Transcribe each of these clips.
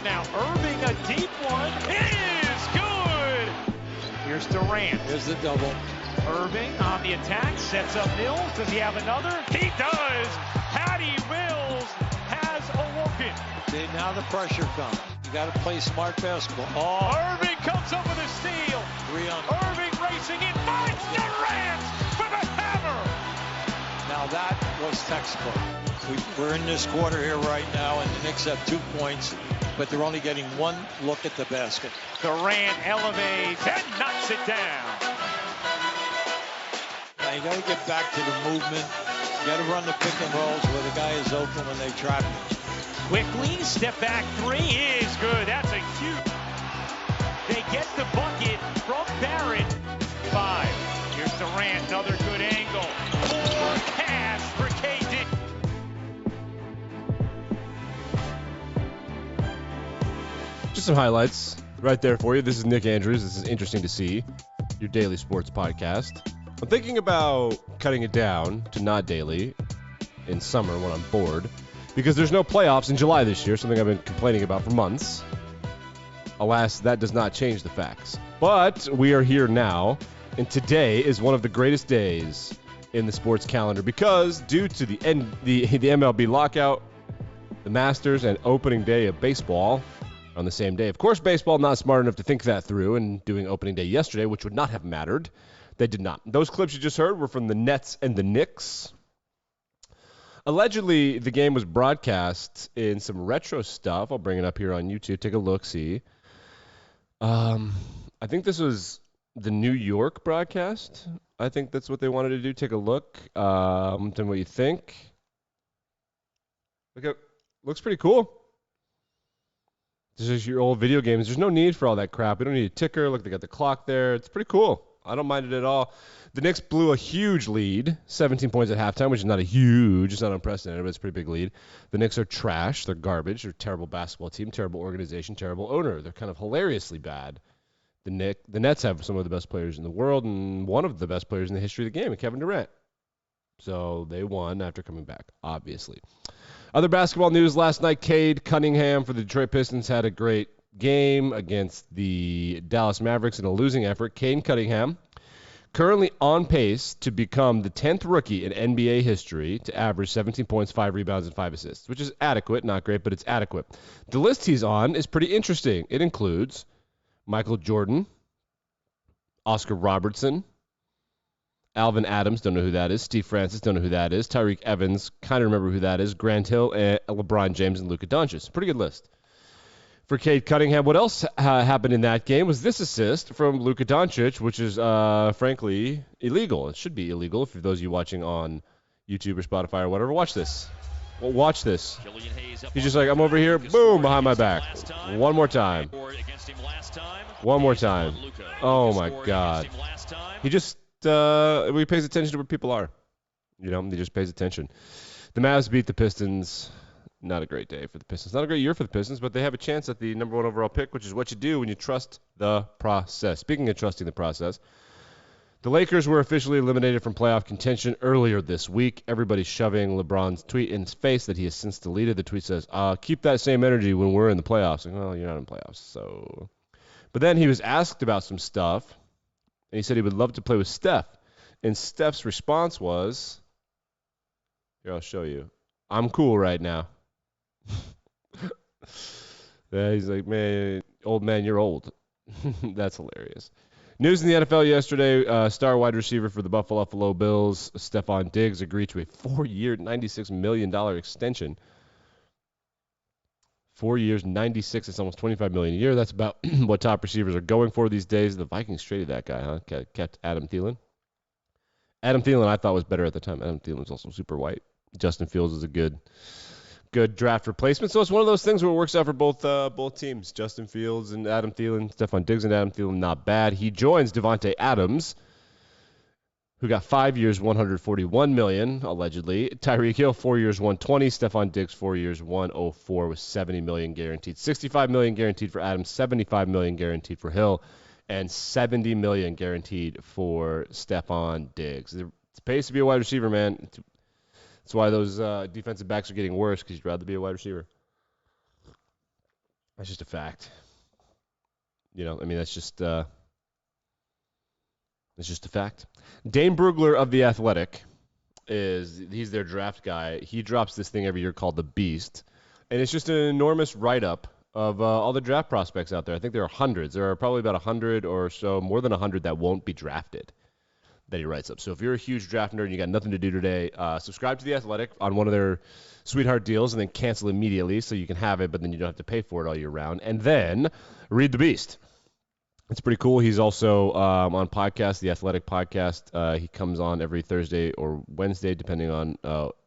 now. Irving, a deep one. It is good. Here's Durant. Here's the double. Irving on the attack, sets up Mills. Does he have another? He does. Patty Mills has awoken. See, now the pressure comes. You got to play smart basketball. Oh, Irving comes up with a steal. 3 on. Irving racing in, finds Durant for the hammer. Now that was textbook. We're in this quarter here right now, and the Knicks have 2 points, but they're only getting one look at the basket. Durant elevates and knocks it down. Now you got to get back to the movement. You got to run the pick and rolls where the guy is open when they trap him. Quickly, step back three is good. That's a huge. They get the bucket from Barrett. 5. Here's Durant, another good angle. 4 pass for KD. Just some highlights right there for you. This is Nick Andrews. This is Interesting to See, your daily sports podcast. I'm thinking about cutting it down to not daily in summer when I'm bored, because there's no playoffs in July this year, something I've been complaining about for months. Alas, that does not change the facts. But we are here now, and today is one of the greatest days in the sports calendar because due to the MLB lockout, the Masters, and opening day of baseball on the same day. Of course, baseball not smart enough to think that through and doing opening day yesterday, which would not have mattered. They did not. Those clips you just heard were from the Nets and the Knicks. Allegedly, the game was broadcast in some retro stuff. I'll bring it up here on YouTube. Take a look, see. I think this was the New York broadcast. I think that's what they wanted to do. Take a look. Tell me what you think. Looks pretty cool. This is your old video games. There's no need for all that crap. We don't need a ticker. Look, they got the clock there. It's pretty cool. I don't mind it at all. The Knicks blew a huge lead, 17 points at halftime, which is not it's not unprecedented, but it's a pretty big lead. The Knicks are trash. They're garbage. They're a terrible basketball team, terrible organization, terrible owner. They're kind of hilariously bad. The Nets have some of the best players in the world and one of the best players in the history of the game, Kevin Durant. So they won after coming back, obviously. Other basketball news last night, Cade Cunningham for the Detroit Pistons had a great game against the Dallas Mavericks in a losing effort. Cade Cunningham, currently on pace to become the 10th rookie in NBA history to average 17 points, 5 rebounds, and 5 assists, which is adequate. Not great, but it's adequate. The list he's on is pretty interesting. It includes Michael Jordan, Oscar Robertson, Alvin Adams, don't know who that is. Steve Francis, don't know who that is. Tyreek Evans, kind of remember who that is. Grant Hill, and LeBron James, and Luka Doncic. Pretty good list. For Cade Cunningham, what else happened in that game was this assist from Luka Doncic, which is, frankly, illegal. It should be illegal for those of you watching on YouTube or Spotify or whatever. Watch this. Well, watch this. He's just like, I'm over here, boom, behind my back. One more time. One more time. Oh, my God. He just, he pays attention to where people are. You know, he just pays attention. The Mavs beat the Pistons. Not a great day for the Pistons. Not a great year for the Pistons, but they have a chance at the number 1 overall pick, which is what you do when you trust the process. Speaking of trusting the process, the Lakers were officially eliminated from playoff contention earlier this week. Everybody's shoving LeBron's tweet in his face that he has since deleted. The tweet says, keep that same energy when we're in the playoffs. Like, well, you're not in playoffs, so. But then he was asked about some stuff, and he said he would love to play with Steph. And Steph's response was, here, I'll show you. I'm cool right now. Yeah, he's like, man, old man, you're old. That's hilarious. News in the NFL yesterday, star wide receiver for the Buffalo Bills, Stephon Diggs, agreed to a 4-year, $96 million extension. 4 years, 96, it's almost $25 million a year. That's about what top receivers are going for these days. The Vikings traded that guy, huh? Kept Adam Thielen. Adam Thielen I thought was better at the time. Adam Thielen was also super white. Justin Fields is a good draft replacement. So it's one of those things where it works out for both teams. Justin Fields and Adam Thielen, Stephon Diggs and Adam Thielen, not bad. He joins Devontae Adams, who got 5 years, $141 million, allegedly. Tyreek Hill, 4 years, $120. Stephon Diggs, 4 years, $104 with $70 million guaranteed. $65 million guaranteed for Adams, $75 million guaranteed for Hill, and $70 million guaranteed for Stephon Diggs. It pays to be a wide receiver, man. That's why those defensive backs are getting worse, because you'd rather be a wide receiver. That's just a fact. You know, I mean, that's just a fact. Dane Brugler of The Athletic he's their draft guy. He drops this thing every year called The Beast, and it's just an enormous write-up of all the draft prospects out there. I think there are hundreds. There are probably about 100 or so, more than 100 that won't be drafted that he writes up. So if you're a huge draft nerd and you got nothing to do today, subscribe to The Athletic on one of their sweetheart deals and then cancel immediately so you can have it, but then you don't have to pay for it all year round. And then read The Beast. It's pretty cool. He's also on podcast, The Athletic Podcast. He comes on every Thursday or Wednesday, depending on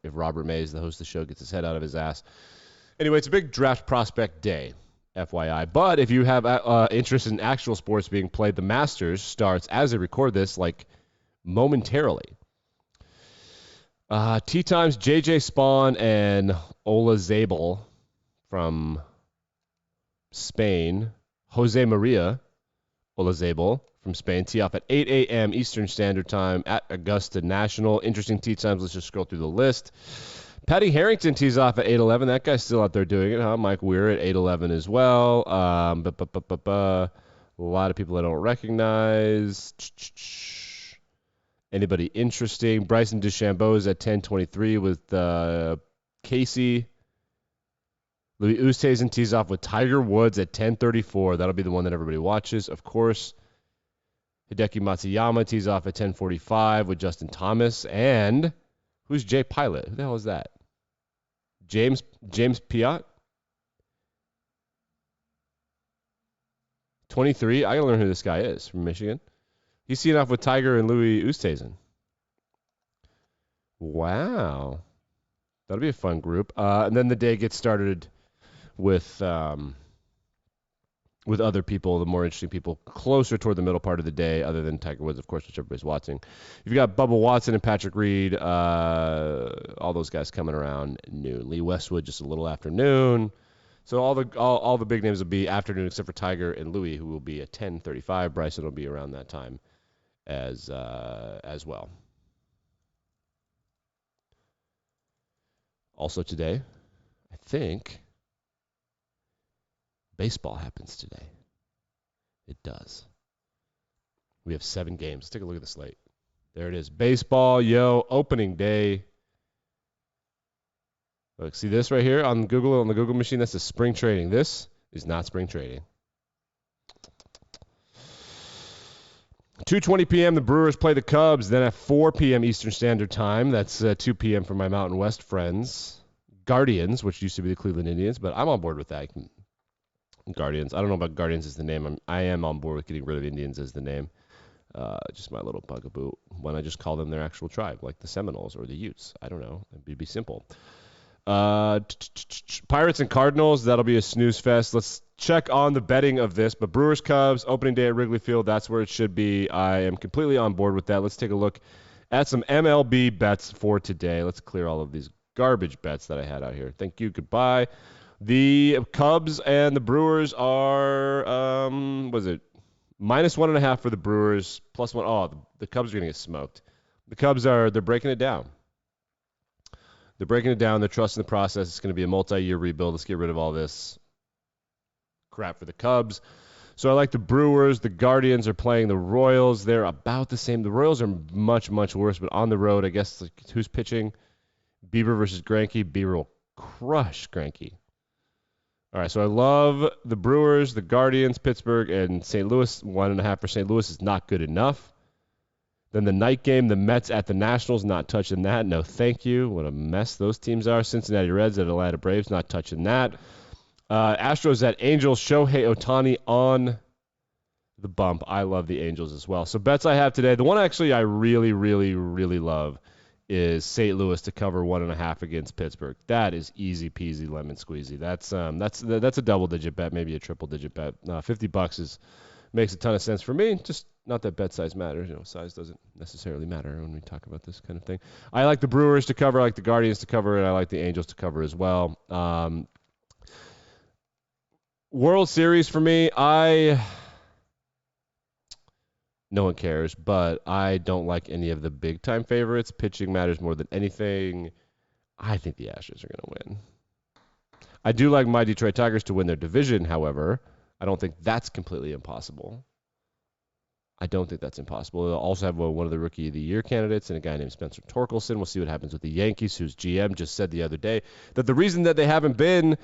if Robert Mays, the host of the show, gets his head out of his ass. Anyway, it's a big draft prospect day, FYI. But if you have interest in actual sports being played, the Masters starts, as I record this, like momentarily. Tee Times, JJ Spawn and Ola Zabel from Spain. Jose Maria Olazabal from Spain. Tee off at 8 a.m. Eastern Standard Time at Augusta National. Interesting tee times. Let's just scroll through the list. Patty Harrington tees off at 8:11. That guy's still out there doing it, huh? Mike Weir at 8:11 as well. A lot of people I don't recognize. Anybody interesting? Bryson DeChambeau is at 10:23 with Casey. Louis Oosthuizen tees off with Tiger Woods at 10:34. That'll be the one that everybody watches, of course. Hideki Matsuyama tees off at 10:45 with Justin Thomas. And who's Jay Pilot? Who the hell is that? James Piot? 23. I got to learn who this guy is from Michigan. He's teeing off with Tiger and Louis Oosthuizen. Wow. That'll be a fun group. And then the day gets started with other people, the more interesting people, closer toward the middle part of the day, other than Tiger Woods, of course, which everybody's watching. You've got Bubba Watson and Patrick Reed, all those guys coming around noon. Lee Westwood just a little after noon. So all the big names will be afternoon, except for Tiger and Louis, who will be at 10:35. Bryson will be around that time as well. Also today, I think baseball happens today. It does. We have 7 games. Let's take a look at the slate. There it is. Baseball, opening day. Look, see this right here on the Google machine? That's the spring training. This is not spring training. 2:20 p.m. the Brewers play the Cubs. Then at 4 p.m. Eastern Standard Time, that's 2 p.m. for my Mountain West friends. Guardians, which used to be the Cleveland Indians, but I'm on board with that. Guardians. I don't know about Guardians as the name. I am on board with getting rid of Indians as the name. Just my little bugaboo. Why not just call them their actual tribe, like the Seminoles or the Utes? I don't know. It'd be simple. Pirates and Cardinals, that'll be a snooze fest. Let's check on the betting of this. But Brewers Cubs, opening day at Wrigley Field, that's where it should be. I am completely on board with that. Let's take a look at some MLB bets for today. Let's clear all of these garbage bets that I had out here. Thank you. Goodbye. The Cubs and the Brewers are, -1.5 for the Brewers, +1. Oh, the Cubs are going to get smoked. The Cubs they're breaking it down. They're breaking it down. They're trusting the process. It's going to be a multi-year rebuild. Let's get rid of all this crap for the Cubs. So I like the Brewers. The Guardians are playing the Royals. They're about the same. The Royals are much, much worse, but on the road, I guess, who's pitching? Bieber versus Greinke. Bieber will crush Greinke. All right, so I love the Brewers, the Guardians, Pittsburgh, and St. Louis. 1.5 for St. Louis is not good enough. Then the night game, the Mets at the Nationals, not touching that. No, thank you. What a mess those teams are. Cincinnati Reds at Atlanta Braves, not touching that. Astros at Angels, Shohei Ohtani on the bump. I love the Angels as well. So bets I have today, the one actually I really, really, really love is St. Louis to cover 1.5 against Pittsburgh. That is easy peasy lemon squeezy. That's a double-digit bet, maybe a triple-digit bet. $50 makes a ton of sense for me. Just not that bet size matters. Size doesn't necessarily matter when we talk about this kind of thing. I like the Brewers to cover. I like the Guardians to cover, and I like the Angels to cover as well. World Series for me, no one cares, but I don't like any of the big-time favorites. Pitching matters more than anything. I think the Astros are going to win. I do like my Detroit Tigers to win their division, however. I don't think that's completely impossible. They'll also have one of the Rookie of the Year candidates and a guy named Spencer Torkelson. We'll see what happens with the Yankees, whose GM just said the other day that the reason that they haven't been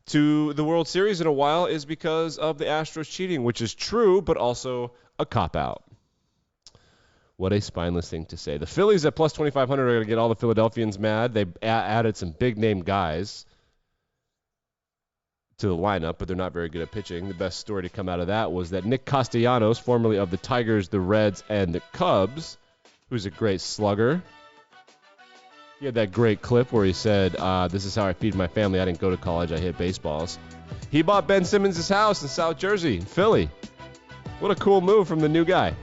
to the World Series in a while is because of the Astros cheating, which is true, but also a cop-out. What a spineless thing to say. The Phillies at plus 2,500 are going to get all the Philadelphians mad. They added some big-name guys to the lineup, but they're not very good at pitching. The best story to come out of that was that Nick Castellanos, formerly of the Tigers, the Reds, and the Cubs, who's a great slugger. He had that great clip where he said, this is how I feed my family. I didn't go to college. I hit baseballs. He bought Ben Simmons' house in South Jersey, Philly. What a cool move from the new guy.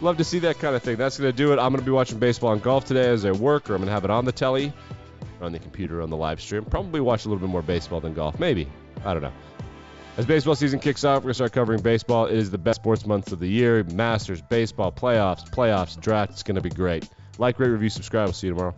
Love to see that kind of thing. That's going to do it. I'm going to be watching baseball and golf today as I work, or I'm going to have it on the telly, or on the computer, on the live stream. Probably watch a little bit more baseball than golf. Maybe. I don't know. As baseball season kicks off, we're going to start covering baseball. It is the best sports month of the year. Masters, baseball, playoffs, draft. It's going to be great. Like, rate, review, subscribe. We'll see you tomorrow.